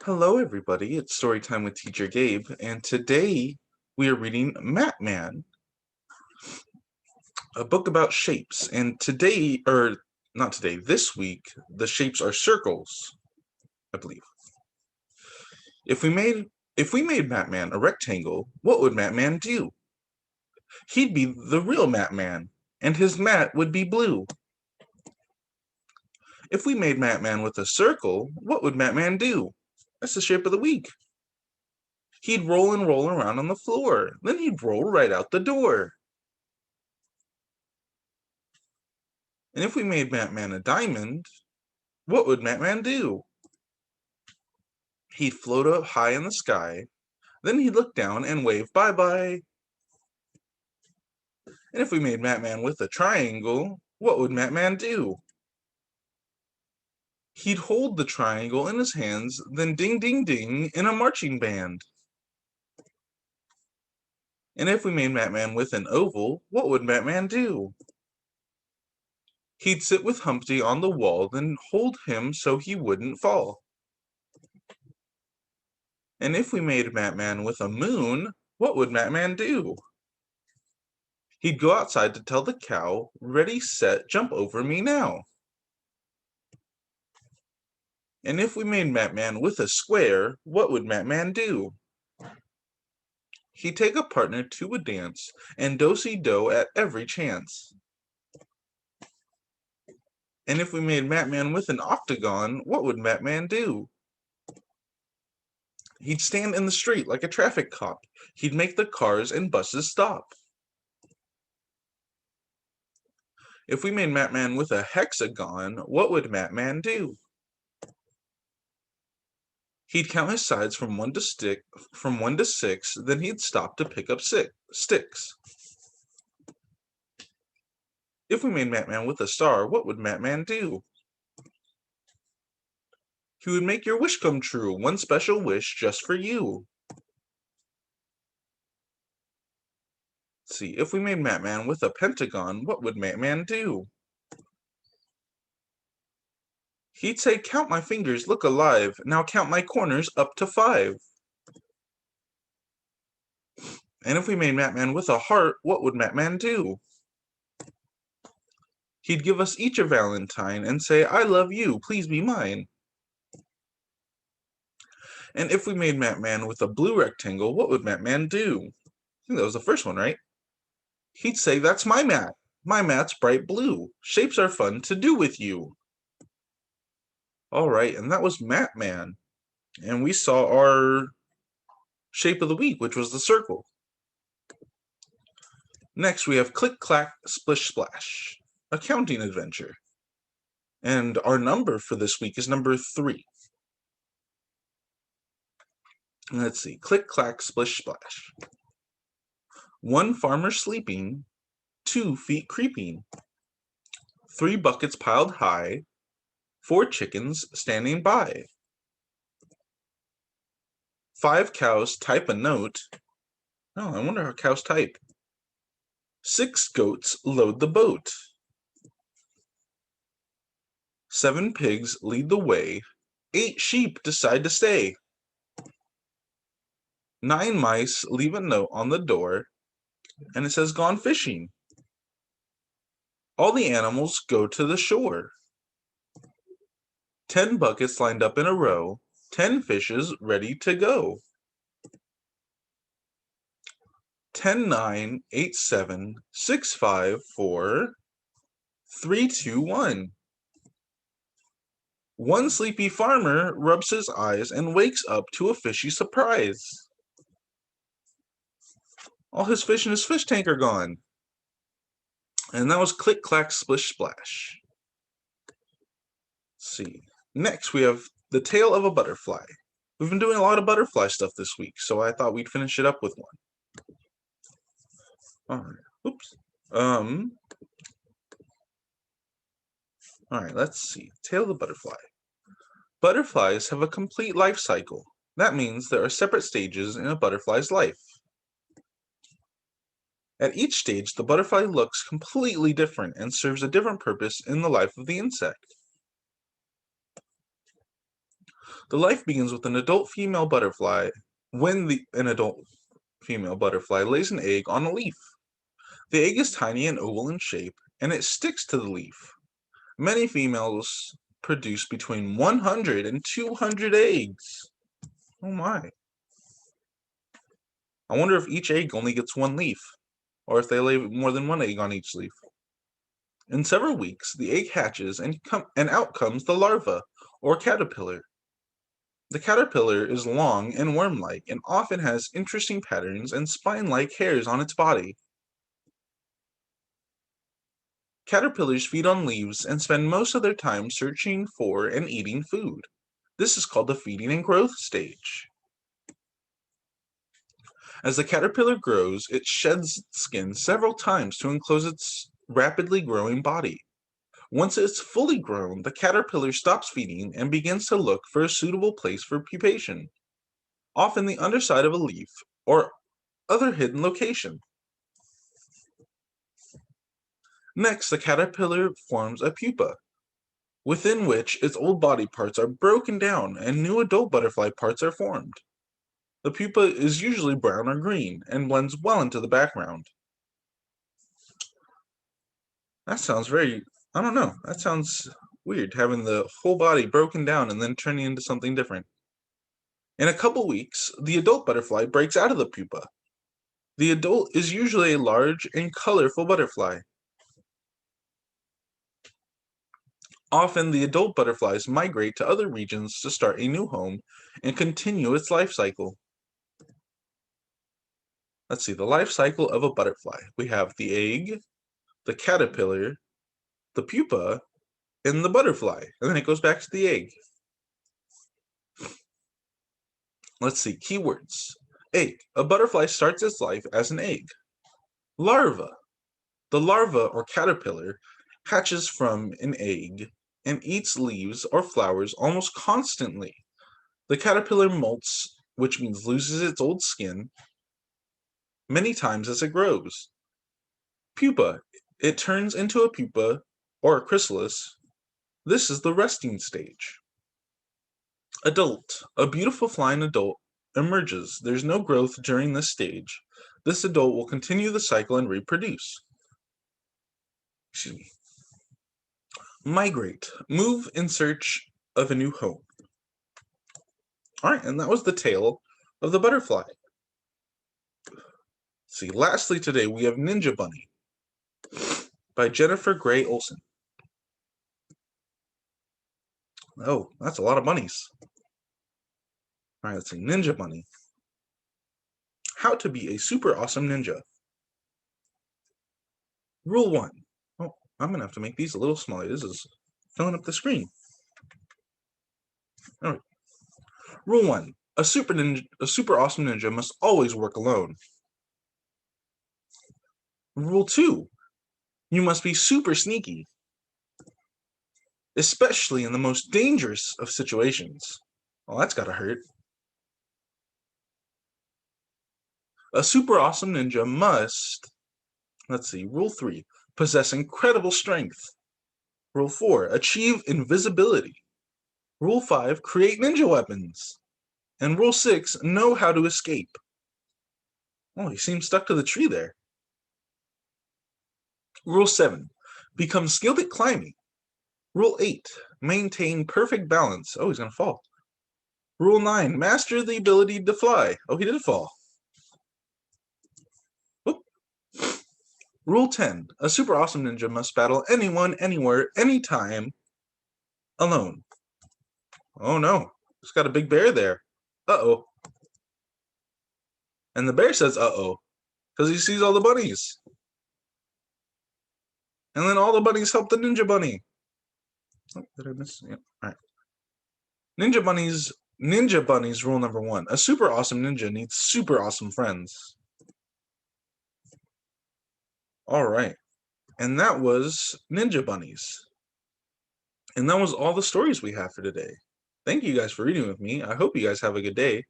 Hello, everybody. It's story time with Teacher Gabe, and today we are reading Man, a book about shapes. And today, or not today, this week, the shapes are circles, I believe. If we made Man a rectangle, what would Man do? He'd be the real Man, and his mat would be blue. If we made Man with a circle, what would Man do? That's the shape of the week. He'd roll and roll around on the floor. Then he'd roll right out the door. And if we made Man a diamond, what would Man do? He'd float up high in the sky. Then he'd look down and wave bye-bye. And if we made Man with a triangle, what would Man do? He'd hold the triangle in his hands, then ding, ding, ding in a marching band. And if we made Man with an oval, what would Man do? He'd sit with Humpty on the wall, then hold him so he wouldn't fall. And if we made Man with a moon, what would Man do? He'd go outside to tell the cow, ready, set, jump over me now. And if we made Man with a square, what would Man do? He'd take a partner to a dance, and do-si-do at every chance. And if we made Man with an octagon, what would Man do? He'd stand in the street like a traffic cop. He'd make the cars and buses stop. If we made Man with a hexagon, what would Man do? He'd count his sides from 1 to 6, then he'd stop to pick up sticks. If we made Man with a star, what would Man do? He would make your wish come true, one special wish just for you. Let's see, if we made Man with a pentagon, what would Man do? He'd say, count my fingers, look alive, now count my corners up to 5. And if we made Man with a heart, what would Man do? He'd give us each a valentine and say, I love you, please be mine. And if we made Man with a blue rectangle, what would Man do? I think that was the first one, right? He'd say, that's my mat. My mat's bright blue. Shapes are fun to do with you. All right, and that was Man. And we saw our shape of the week, which was the circle. Next, we have Click, Clack, Splish, Splash, a counting adventure. And our number for this week is number 3. Let's see, Click, Clack, Splish, Splash. 1 farmer sleeping, 2 feet creeping, 3 buckets piled high, 4 chickens standing by, 5 cows type a note. Oh, I wonder how cows type. 6 goats load the boat. 7 pigs lead the way. 8 sheep decide to stay. 9 mice leave a note on the door, and it says, gone fishing. All the animals go to the shore. 10 buckets lined up in a row. 10 fishes ready to go. 10, 9, 8, 7, 6, 5, 4, 3, 2, 1. One sleepy farmer rubs his eyes and wakes up to a fishy surprise. All his fish in his fish tank are gone. And that was Click, Clack, Splish, Splash. Let's see. Next, we have The Tale of a Butterfly. We've been doing a lot of butterfly stuff this week, so I thought we'd finish it up with one. All right. Oops. All right, let's see. Tale of the Butterfly. Butterflies have a complete life cycle. That means there are separate stages in a butterfly's life. At each stage, the butterfly looks completely different and serves a different purpose in the life of the insect. The life begins with an adult female butterfly when an adult female butterfly lays an egg on a leaf. The egg is tiny and oval in shape, and it sticks to the leaf. Many females produce between 100 and 200 eggs. Oh my. I wonder if each egg only gets one leaf, or if they lay more than one egg on each leaf. In several weeks, the egg hatches and out comes the larva, or caterpillar. The caterpillar is long and worm-like and often has interesting patterns and spine-like hairs on its body. Caterpillars feed on leaves and spend most of their time searching for and eating food. This is called the feeding and growth stage. As the caterpillar grows, it sheds its skin several times to enclose its rapidly growing body. Once it's fully grown, the caterpillar stops feeding and begins to look for a suitable place for pupation, often the underside of a leaf or other hidden location. Next, the caterpillar forms a pupa, within which its old body parts are broken down and new adult butterfly parts are formed. The pupa is usually brown or green and blends well into the background. That sounds I don't know, that sounds weird, having the whole body broken down and then turning into something different. In a couple weeks, the adult butterfly breaks out of the pupa. The adult is usually a large and colorful butterfly. Often, the adult butterflies migrate to other regions to start a new home and continue its life cycle. Let's see, the life cycle of a butterfly. We have the egg, the caterpillar, the pupa, and the butterfly, and then it goes back to the egg. Let's see, keywords. Egg. A butterfly starts its life as an egg. Larva. The larva or caterpillar hatches from an egg and eats leaves or flowers almost constantly. The caterpillar molts, which means loses its old skin, many times as it grows. Pupa. It turns into a pupa or a chrysalis. This is the resting stage. Adult. A beautiful flying adult emerges. There's no growth during this stage. This adult will continue the cycle and reproduce. Excuse me. Migrate. Move in search of a new home. All right, and that was the tale of the butterfly. Let's see, lastly today we have Ninja Bunny by Jennifer Gray Olsen. Oh, that's a lot of bunnies. All right, let's see, Ninja Bunny. How to be a super awesome ninja. Rule 1. Oh, I'm going to have to make these a little smaller. This is filling up the screen. All right. Rule 1. A super awesome ninja must always work alone. Rule 2. You must be super sneaky, especially in the most dangerous of situations. Well, that's gotta hurt. A super awesome ninja must, let's see, Rule 3, possess incredible strength. Rule 4, achieve invisibility. Rule 5, create ninja weapons. And Rule 6, know how to escape. Oh, he seems stuck to the tree there. Rule 7, become skilled at climbing. Rule 8, maintain perfect balance. Oh, he's gonna fall. Rule 9, master the ability to fly. Oh, he did fall. Whoop. Rule 10, a super awesome ninja must battle anyone, anywhere, anytime, alone. Oh no, it's got a big bear there. Uh-oh. And the bear says uh-oh, because he sees all the bunnies. And then all the bunnies help the ninja bunny. Oh, did I miss? Yeah. All right. Ninja bunnies rule number 1. A super awesome ninja needs super awesome friends. All right. And that was Ninja Bunnies. And that was all the stories we have for today. Thank you guys for reading with me. I hope you guys have a good day.